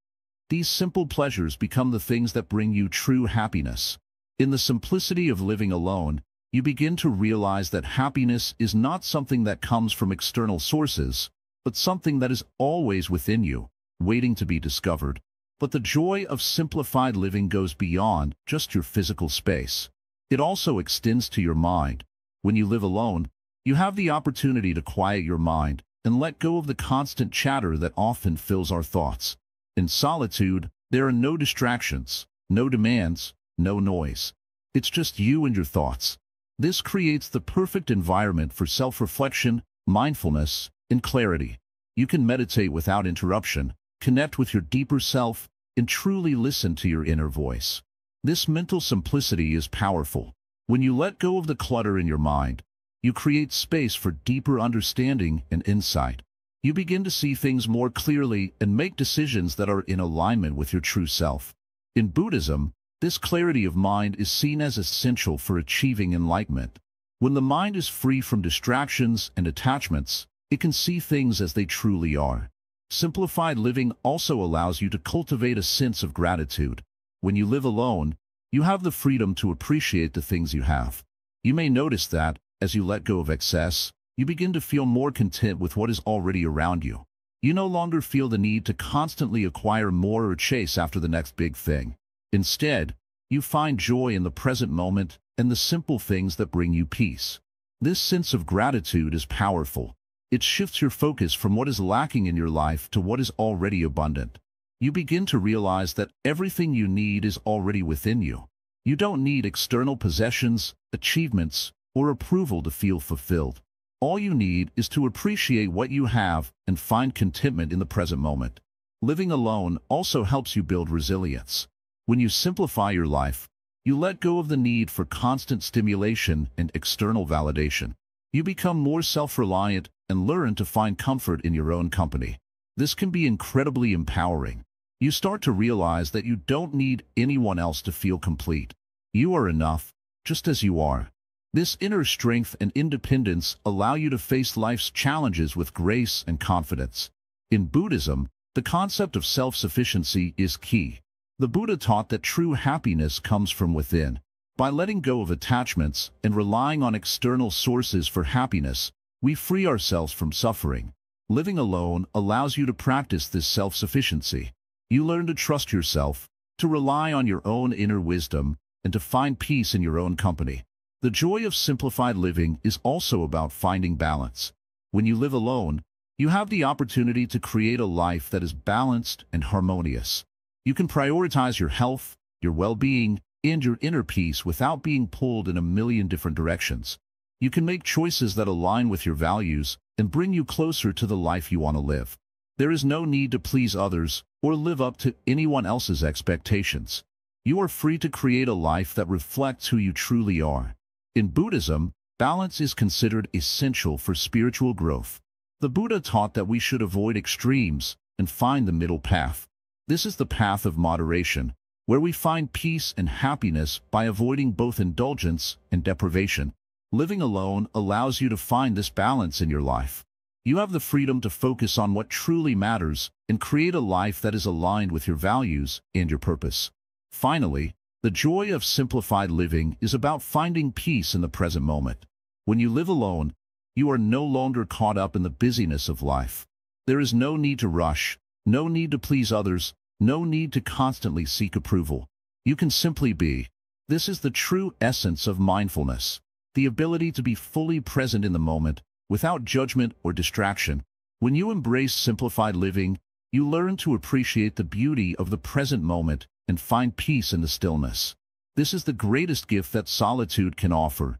These simple pleasures become the things that bring you true happiness. In the simplicity of living alone, you begin to realize that happiness is not something that comes from external sources, but something that is always within you, waiting to be discovered. But the joy of simplified living goes beyond just your physical space. It also extends to your mind. When you live alone, you have the opportunity to quiet your mind and let go of the constant chatter that often fills our thoughts. In solitude, there are no distractions, no demands, no noise. It's just you and your thoughts. This creates the perfect environment for self-reflection, mindfulness, and clarity. You can meditate without interruption, connect with your deeper self, and truly listen to your inner voice. This mental simplicity is powerful. When you let go of the clutter in your mind, you create space for deeper understanding and insight. You begin to see things more clearly and make decisions that are in alignment with your true self. In Buddhism, this clarity of mind is seen as essential for achieving enlightenment. When the mind is free from distractions and attachments, it can see things as they truly are. Simplified living also allows you to cultivate a sense of gratitude. When you live alone, you have the freedom to appreciate the things you have. You may notice that, as you let go of excess, you begin to feel more content with what is already around you. You no longer feel the need to constantly acquire more or chase after the next big thing. Instead, you find joy in the present moment and the simple things that bring you peace. This sense of gratitude is powerful. It shifts your focus from what is lacking in your life to what is already abundant. You begin to realize that everything you need is already within you. You don't need external possessions, achievements, or approval to feel fulfilled. All you need is to appreciate what you have and find contentment in the present moment. Living alone also helps you build resilience. When you simplify your life, you let go of the need for constant stimulation and external validation. You become more self-reliant and learn to find comfort in your own company. This can be incredibly empowering. You start to realize that you don't need anyone else to feel complete. You are enough, just as you are. This inner strength and independence allow you to face life's challenges with grace and confidence. In Buddhism, the concept of self-sufficiency is key. The Buddha taught that true happiness comes from within. By letting go of attachments and relying on external sources for happiness, we free ourselves from suffering. Living alone allows you to practice this self-sufficiency. You learn to trust yourself, to rely on your own inner wisdom, and to find peace in your own company. The joy of simplified living is also about finding balance. When you live alone, you have the opportunity to create a life that is balanced and harmonious. You can prioritize your health, your well-being, and your inner peace without being pulled in a million different directions. You can make choices that align with your values and bring you closer to the life you want to live. There is no need to please others or live up to anyone else's expectations. You are free to create a life that reflects who you truly are. In Buddhism, balance is considered essential for spiritual growth. The Buddha taught that we should avoid extremes and find the middle path. This is the path of moderation, where we find peace and happiness by avoiding both indulgence and deprivation. Living alone allows you to find this balance in your life. You have the freedom to focus on what truly matters and create a life that is aligned with your values and your purpose. Finally, the joy of simplified living is about finding peace in the present moment. When you live alone, You are no longer caught up in the busyness of life. There is no need to rush, no need to please others, no need to constantly seek approval. You can simply be. This is the true essence of mindfulness, the ability to be fully present in the moment, without judgment or distraction. When you embrace simplified living, you learn to appreciate the beauty of the present moment and find peace in the stillness. This is the greatest gift that solitude can offer.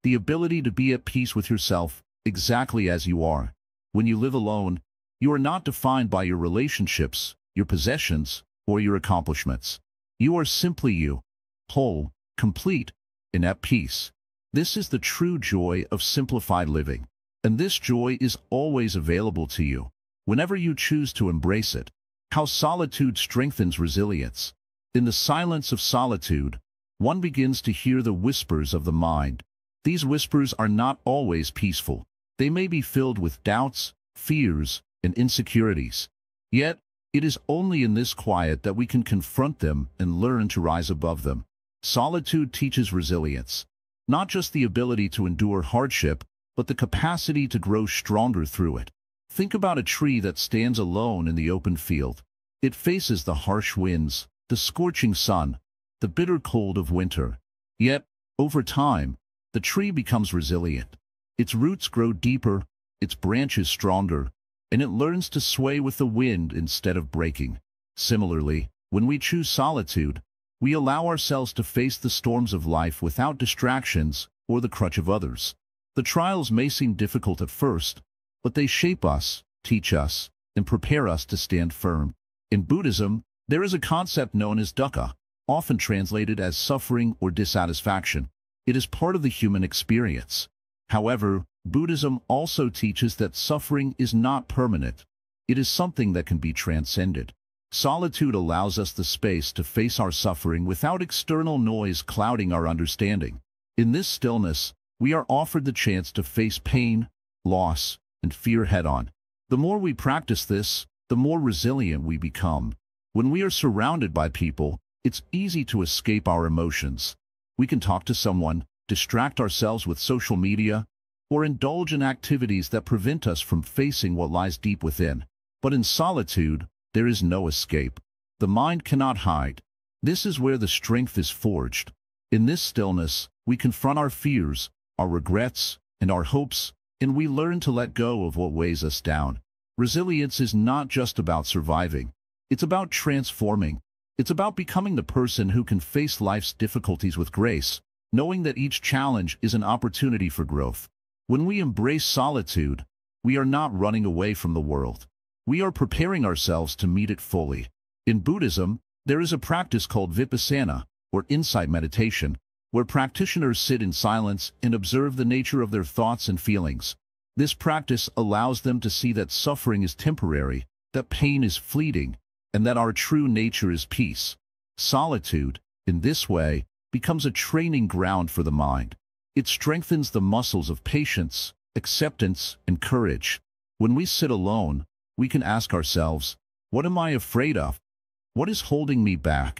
The ability to be at peace with yourself, exactly as you are. When you live alone, you are not defined by your relationships, your possessions, or your accomplishments. You are simply you, whole, complete, and at peace. This is the true joy of simplified living. And this joy is always available to you, whenever you choose to embrace it. How solitude strengthens resilience. In the silence of solitude, one begins to hear the whispers of the mind. These whispers are not always peaceful. They may be filled with doubts, fears, and insecurities. Yet, it is only in this quiet that we can confront them and learn to rise above them. Solitude teaches resilience, not just the ability to endure hardship, but the capacity to grow stronger through it. Think about a tree that stands alone in the open field. It faces the harsh winds, the scorching sun, the bitter cold of winter. Yet, over time, the tree becomes resilient. Its roots grow deeper, its branches stronger, and it learns to sway with the wind instead of breaking. Similarly, when we choose solitude, we allow ourselves to face the storms of life without distractions or the crutch of others. The trials may seem difficult at first, but they shape us, teach us, and prepare us to stand firm. In Buddhism, there is a concept known as dukkha, often translated as suffering or dissatisfaction. It is part of the human experience. However, Buddhism also teaches that suffering is not permanent. It is something that can be transcended. Solitude allows us the space to face our suffering without external noise clouding our understanding. In this stillness, we are offered the chance to face pain, loss, and fear head-on. The more we practice this, the more resilient we become. When we are surrounded by people, it's easy to escape our emotions. We can talk to someone, distract ourselves with social media, or indulge in activities that prevent us from facing what lies deep within. But in solitude, there is no escape. The mind cannot hide. This is where the strength is forged. In this stillness, we confront our fears, our regrets, and our hopes, and we learn to let go of what weighs us down. Resilience is not just about surviving. It's about transforming. It's about becoming the person who can face life's difficulties with grace, knowing that each challenge is an opportunity for growth. When we embrace solitude, we are not running away from the world. We are preparing ourselves to meet it fully. In Buddhism, there is a practice called vipassana, or insight meditation, where practitioners sit in silence and observe the nature of their thoughts and feelings. This practice allows them to see that suffering is temporary, that pain is fleeting, and that our true nature is peace. Solitude, in this way, becomes a training ground for the mind. It strengthens the muscles of patience, acceptance, and courage. When we sit alone, we can ask ourselves, what am I afraid of? What is holding me back?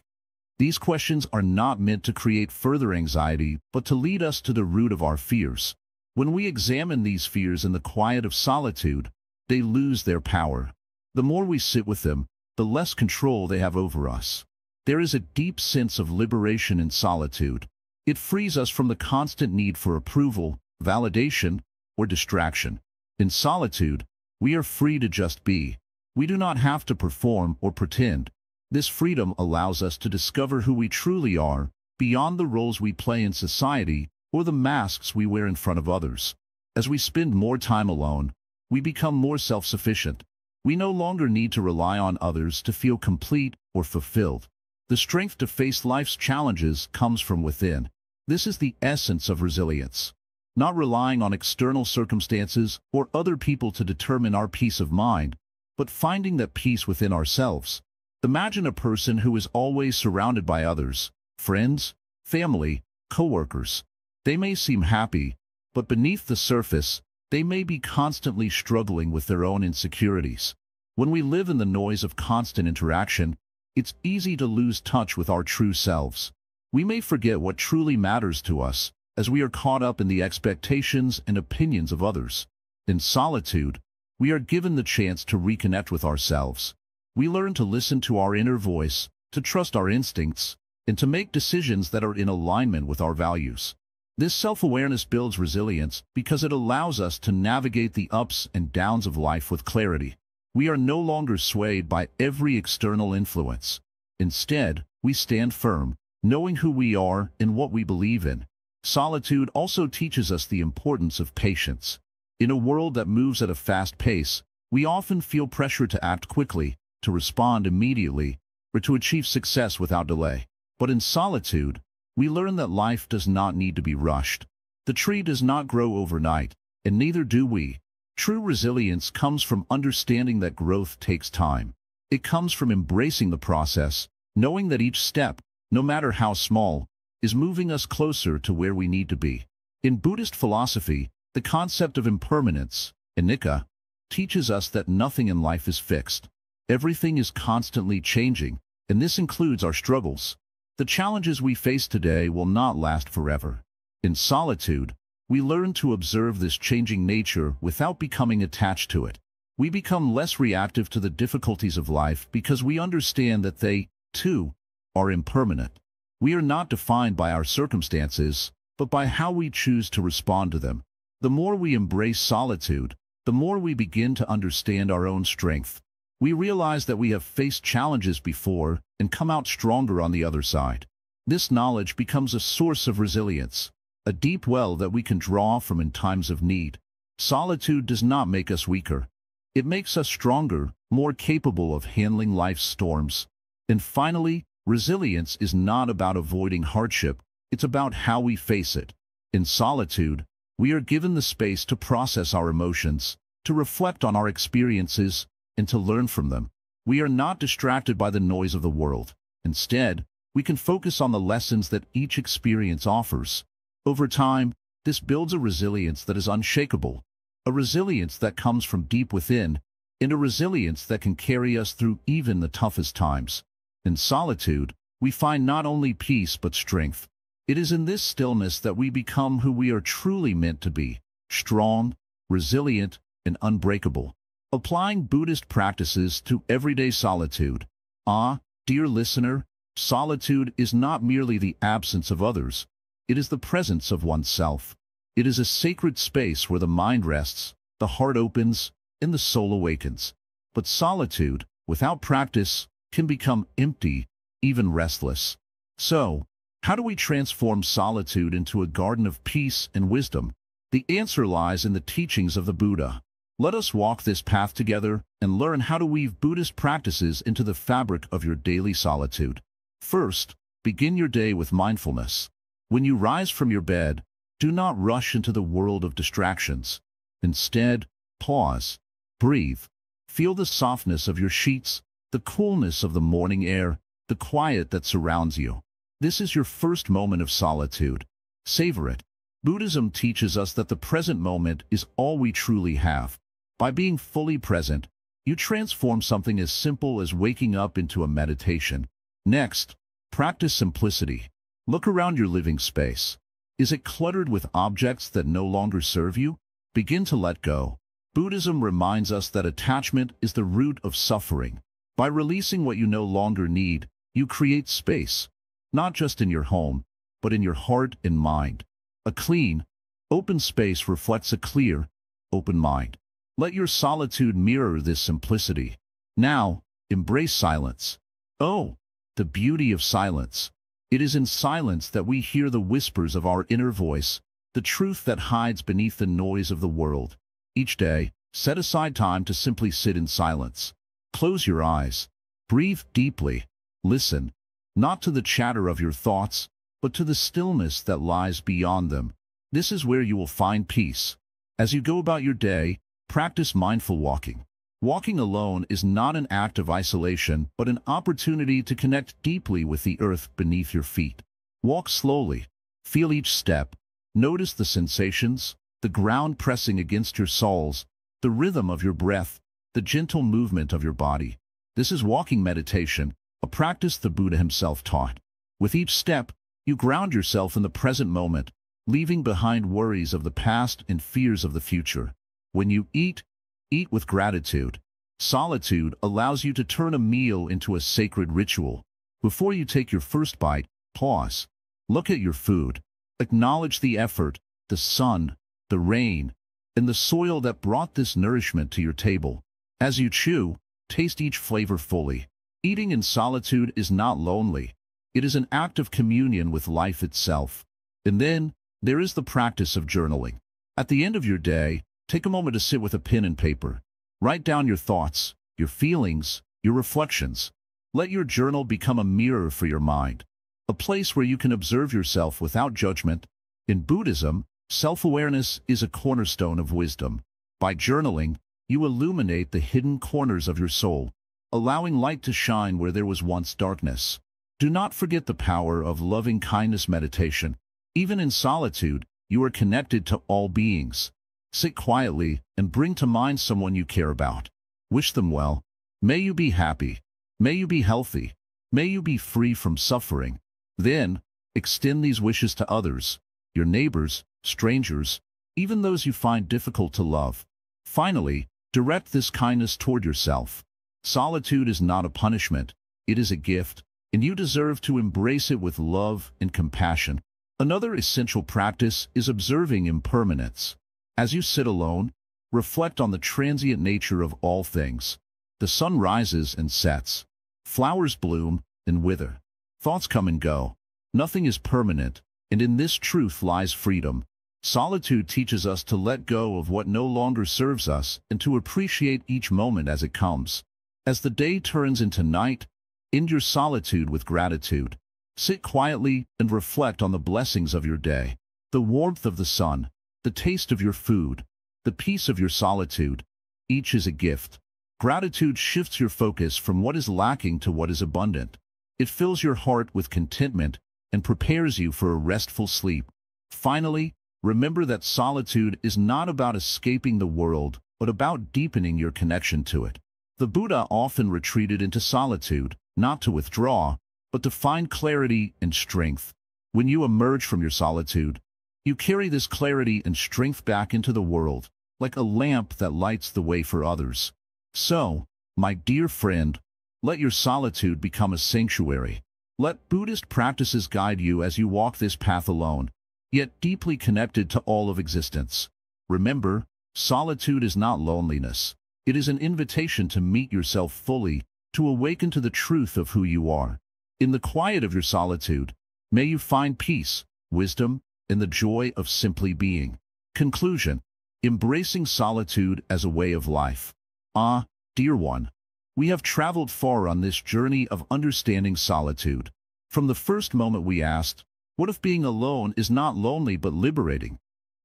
These questions are not meant to create further anxiety, but to lead us to the root of our fears. When we examine these fears in the quiet of solitude, they lose their power. The more we sit with them, the less control they have over us. There is a deep sense of liberation in solitude. It frees us from the constant need for approval, validation, or distraction. In solitude, we are free to just be. We do not have to perform or pretend. This freedom allows us to discover who we truly are, beyond the roles we play in society or the masks we wear in front of others. As we spend more time alone, we become more self-sufficient. We no longer need to rely on others to feel complete or fulfilled. The strength to face life's challenges comes from within. This is the essence of resilience. Not relying on external circumstances or other people to determine our peace of mind, but finding that peace within ourselves. Imagine a person who is always surrounded by others, friends, family, co-workers. They may seem happy, but beneath the surface, they may be constantly struggling with their own insecurities. When we live in the noise of constant interaction, it's easy to lose touch with our true selves. We may forget what truly matters to us, as we are caught up in the expectations and opinions of others. In solitude, we are given the chance to reconnect with ourselves. We learn to listen to our inner voice, to trust our instincts, and to make decisions that are in alignment with our values. This self-awareness builds resilience because it allows us to navigate the ups and downs of life with clarity. We are no longer swayed by every external influence. Instead, we stand firm, knowing who we are and what we believe in. Solitude also teaches us the importance of patience. In a world that moves at a fast pace, we often feel pressure to act quickly, to respond immediately, or to achieve success without delay. But in solitude, we learn that life does not need to be rushed. The tree does not grow overnight, and neither do we. True resilience comes from understanding that growth takes time. It comes from embracing the process, knowing that each step, no matter how small, is moving us closer to where we need to be. In Buddhist philosophy, the concept of impermanence, anicca, teaches us that nothing in life is fixed. Everything is constantly changing, and this includes our struggles. The challenges we face today will not last forever. In solitude, we learn to observe this changing nature without becoming attached to it. We become less reactive to the difficulties of life because we understand that they, too, are impermanent. We are not defined by our circumstances, but by how we choose to respond to them. The more we embrace solitude, the more we begin to understand our own strength. We realize that we have faced challenges before and come out stronger on the other side. This knowledge becomes a source of resilience, a deep well that we can draw from in times of need. Solitude does not make us weaker. It makes us stronger, more capable of handling life's storms. And finally, resilience is not about avoiding hardship, it's about how we face it. In solitude, we are given the space to process our emotions, to reflect on our experiences, and to learn from them. We are not distracted by the noise of the world. Instead, we can focus on the lessons that each experience offers. Over time, this builds a resilience that is unshakable, a resilience that comes from deep within, and a resilience that can carry us through even the toughest times. In solitude, we find not only peace but strength. It is in this stillness that we become who we are truly meant to be, strong, resilient, and unbreakable. Applying Buddhist practices to everyday solitude. Dear listener, solitude is not merely the absence of others. It is the presence of oneself. It is a sacred space where the mind rests, the heart opens, and the soul awakens. But solitude, without practice, can become empty, even restless. So, how do we transform solitude into a garden of peace and wisdom? The answer lies in the teachings of the Buddha. Let us walk this path together and learn how to weave Buddhist practices into the fabric of your daily solitude. First, begin your day with mindfulness. When you rise from your bed, do not rush into the world of distractions. Instead, pause, breathe, feel the softness of your sheets, the coolness of the morning air, the quiet that surrounds you. This is your first moment of solitude. Savor it. Buddhism teaches us that the present moment is all we truly have. By being fully present, you transform something as simple as waking up into a meditation. Next, practice simplicity. Look around your living space. Is it cluttered with objects that no longer serve you? Begin to let go. Buddhism reminds us that attachment is the root of suffering. By releasing what you no longer need, you create space, not just in your home, but in your heart and mind. A clean, open space reflects a clear, open mind. Let your solitude mirror this simplicity. Now, embrace silence. Oh, the beauty of silence. It is in silence that we hear the whispers of our inner voice, the truth that hides beneath the noise of the world. Each day, set aside time to simply sit in silence. Close your eyes. Breathe deeply. Listen, not to the chatter of your thoughts, but to the stillness that lies beyond them. This is where you will find peace. As you go about your day, practice mindful walking. Walking alone is not an act of isolation, but an opportunity to connect deeply with the earth beneath your feet. Walk slowly. Feel each step. Notice the sensations, the ground pressing against your soles, the rhythm of your breath, the gentle movement of your body. This is walking meditation, a practice the Buddha himself taught. With each step, you ground yourself in the present moment, leaving behind worries of the past and fears of the future. When you eat, eat with gratitude. Solitude allows you to turn a meal into a sacred ritual. Before you take your first bite, pause. Look at your food. Acknowledge the effort, the sun, the rain, and the soil that brought this nourishment to your table. As you chew, taste each flavor fully. Eating in solitude is not lonely. It is an act of communion with life itself. And then, there is the practice of journaling. At the end of your day, take a moment to sit with a pen and paper. Write down your thoughts, your feelings, your reflections. Let your journal become a mirror for your mind, a place where you can observe yourself without judgment. In Buddhism, self-awareness is a cornerstone of wisdom. By journaling, you illuminate the hidden corners of your soul, allowing light to shine where there was once darkness. Do not forget the power of loving-kindness meditation. Even in solitude, you are connected to all beings. Sit quietly and bring to mind someone you care about. Wish them well. May you be happy. May you be healthy. May you be free from suffering. Then, extend these wishes to others, your neighbors, strangers, even those you find difficult to love. Finally, direct this kindness toward yourself. Solitude is not a punishment. It is a gift, and you deserve to embrace it with love and compassion. Another essential practice is observing impermanence. As you sit alone, reflect on the transient nature of all things. The sun rises and sets. Flowers bloom and wither. Thoughts come and go. Nothing is permanent, and in this truth lies freedom. Solitude teaches us to let go of what no longer serves us and to appreciate each moment as it comes. As the day turns into night, end your solitude with gratitude. Sit quietly and reflect on the blessings of your day, the warmth of the sun, the taste of your food, the peace of your solitude. Each is a gift. Gratitude shifts your focus from what is lacking to what is abundant. It fills your heart with contentment and prepares you for a restful sleep. Finally, remember that solitude is not about escaping the world, but about deepening your connection to it. The Buddha often retreated into solitude, not to withdraw, but to find clarity and strength. When you emerge from your solitude, you carry this clarity and strength back into the world, like a lamp that lights the way for others. So, my dear friend, let your solitude become a sanctuary. Let Buddhist practices guide you as you walk this path alone, yet deeply connected to all of existence. Remember, solitude is not loneliness. It is an invitation to meet yourself fully, to awaken to the truth of who you are. In the quiet of your solitude, may you find peace, wisdom, and the joy of simply being. Conclusion: embracing solitude as a way of life. Ah, dear one, we have traveled far on this journey of understanding solitude. From the first moment we asked, what if being alone is not lonely but liberating?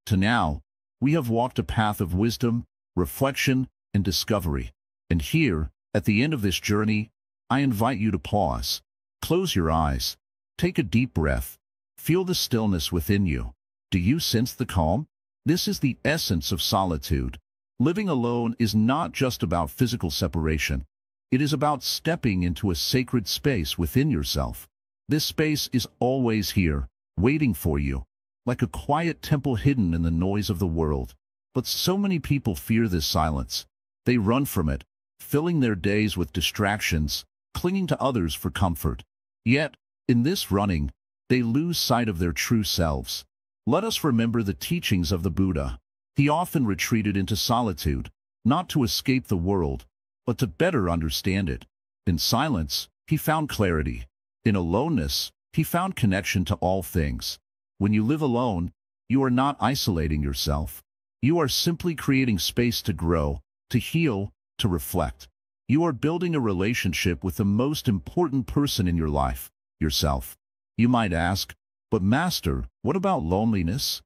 To now, we have walked a path of wisdom, reflection, and discovery. And here, at the end of this journey, I invite you to pause. Close your eyes. Take a deep breath. Feel the stillness within you. Do you sense the calm? This is the essence of solitude. Living alone is not just about physical separation. It is about stepping into a sacred space within yourself. This space is always here, waiting for you, like a quiet temple hidden in the noise of the world. But so many people fear this silence. They run from it, filling their days with distractions, clinging to others for comfort. Yet, in this running, they lose sight of their true selves. Let us remember the teachings of the Buddha. He often retreated into solitude, not to escape the world, but to better understand it. In silence, he found clarity. In aloneness, he found connection to all things. When you live alone, you are not isolating yourself. You are simply creating space to grow, to heal, to reflect. You are building a relationship with the most important person in your life, yourself. You might ask, but Master, what about loneliness?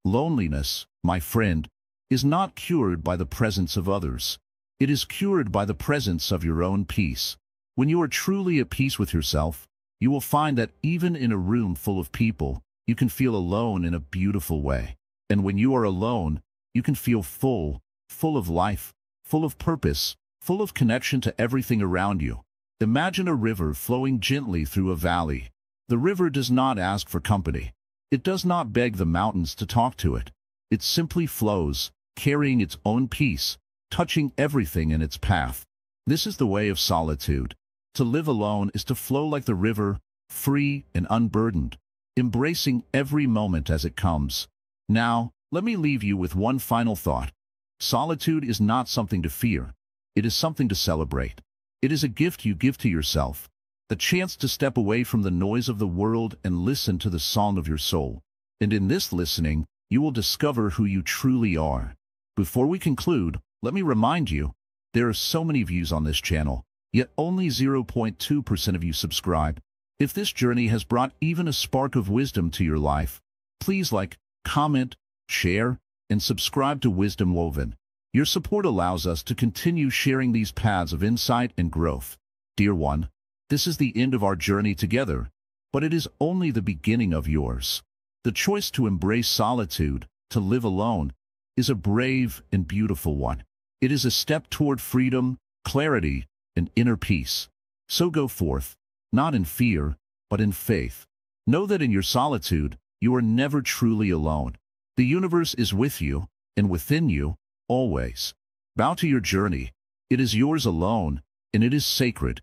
Loneliness, my friend, is not cured by the presence of others. It is cured by the presence of your own peace. When you are truly at peace with yourself, you will find that even in a room full of people, you can feel alone in a beautiful way. And when you are alone, you can feel full of life, full of purpose, full of connection to everything around you. Imagine a river flowing gently through a valley. The river does not ask for company. It does not beg the mountains to talk to it. It simply flows, carrying its own peace, touching everything in its path. This is the way of solitude. To live alone is to flow like the river, free and unburdened, embracing every moment as it comes. Now, let me leave you with one final thought. Solitude is not something to fear. It is something to celebrate. It is a gift you give to yourself, the chance to step away from the noise of the world and listen to the song of your soul. And in this listening, you will discover who you truly are. Before we conclude, let me remind you, there are so many views on this channel, yet only 0.2% of you subscribe. If this journey has brought even a spark of wisdom to your life, please like, comment, share, and subscribe to Wisdom Woven. Your support allows us to continue sharing these paths of insight and growth. Dear one, this is the end of our journey together, but it is only the beginning of yours. The choice to embrace solitude, to live alone, is a brave and beautiful one. It is a step toward freedom, clarity, and inner peace. So go forth, not in fear, but in faith. Know that in your solitude, you are never truly alone. The universe is with you, and within you, always. Bow to your journey. It is yours alone, and it is sacred.